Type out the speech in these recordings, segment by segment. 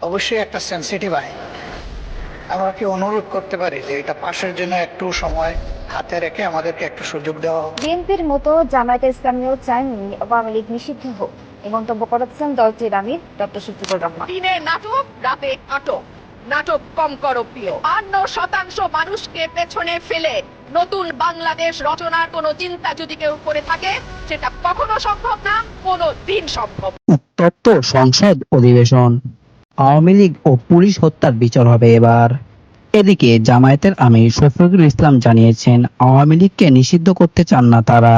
অবশ্যই একটা সেন্সিটিভ আইন। আমরা কি অনুরোধ করতে পারি যে এটা পাশের জন্য একটু সময় হাতে রেখে আমাদেরকে একটু সুযোগ দেওয়া হোক? বিএনপির মতো জামায়াতে ইসলামীও চান আওয়ামী লীগ নিষিদ্ধ হোক এ মন্তব্য করেছেন দলটির আমির ডক্টর শফিকুর রহমান। দিনে নাটক, রাতে আটক। নাটক কম করো প্রিয়। 52% মানুষকে পেছনে ফেলে নতুন বাংলাদেশ রচনার কোনো চিন্তা যদি কেউ করে থাকে, সেটা কখনো সম্ভব না, কোনো দিন সম্ভব। উত্তপ্ত সংসদ অধিবেশন, আওয়ামী লীগ ও পুলিশ হত্যার বিচার হবে এবার। এদিকে জামায়াতের আমির শফিকুল ইসলাম জানিয়েছেন আওয়ামী লীগকে নিষিদ্ধ করতে চান না তারা।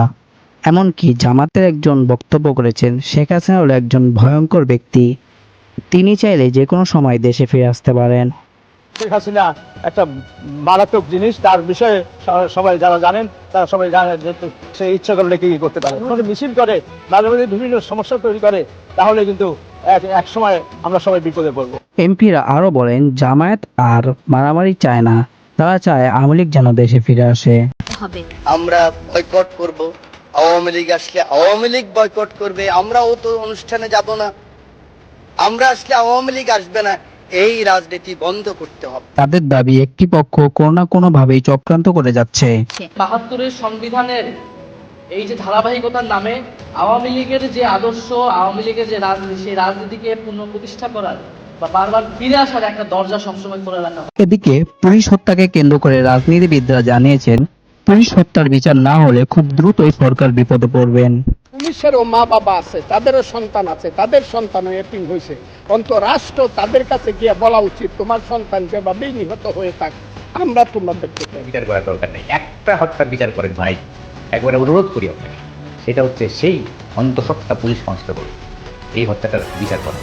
এমনকি জামাতের একজন বক্তব্য করেছেন শেখ হাসিনা হলো একজন ভয়ঙ্কর ব্যক্তি, তিনি চাইলে যে কোনো সময় দেশে ফিরে আসতে পারেন। শেখ হাসিনা একটা মারাত্মক জিনিস, তার বিষয়ে সবাই যারা জানেন তারা সবাই জানেন যে সে ইচ্ছা করলে কি করতে পারে, মিছিল করে, মাঝে মাঝে বিভিন্ন সমস্যা তৈরি করে, তাহলে কিন্তু এক সময় আমরা সবাই বিপদে পড়বো। এমপিরা আরো বলেন জামায়াত আর মারামারি চায় না, তারা চায় আওয়ামী লীগ যেন দেশে ফিরে আসে। আমরা বয়কট করব, আওয়ামী লীগ আসলে আওয়ামী লীগ বয়কট করবে, আমরাও তো অনুষ্ঠানে যাব না, আমরা আসলে আওয়ামী লীগ আসবে না, এই রাজনীতি বন্ধ করতে হবে। তাদের দাবি একটি পক্ষ কোনো না কোনো ভাবেই চক্রান্ত করে যাচ্ছে। ৭২-এর সংবিধানের এই যে ধারাবাহিকতার নামে আওয়ামী লীগের যে আদর্শ, আওয়ামী লীগের যে রাজনীতি, সেই রাজনীতিকে পুনঃপ্রতিষ্ঠা করার বা বারবার ফিরে আসার একটা দরজা সবসময় করে রাখা হয়। এদিকে পুলিশ হত্যাকে কেন্দ্র করে রাজনীতিবিদরা জানিয়েছেন পুলিশ হত্যার বিচার না হলে খুব দ্রুতই সরকার বিপদে পড়বেন। পুলিশেরও মা বাবা আছে, তাদেরও সন্তান আছে, তাদের সন্তানও এতিম হয়েছে। অন্তত রাষ্ট্র তাদের কাছে গিয়ে বলা উচিত তোমার সন্তান যেভাবেই নিহত হয়ে থাক, আমরা তোমাদেরকে বিচার করার দরকার নেই, একটা হত্যার বিচার করেন ভাই, একবারে অনুরোধ করি আপনাকে। সেটা হচ্ছে সেই অন্তঃসত্ত্বা পুলিশ কনস্টেবল এই হত্যাটার বিচার করা।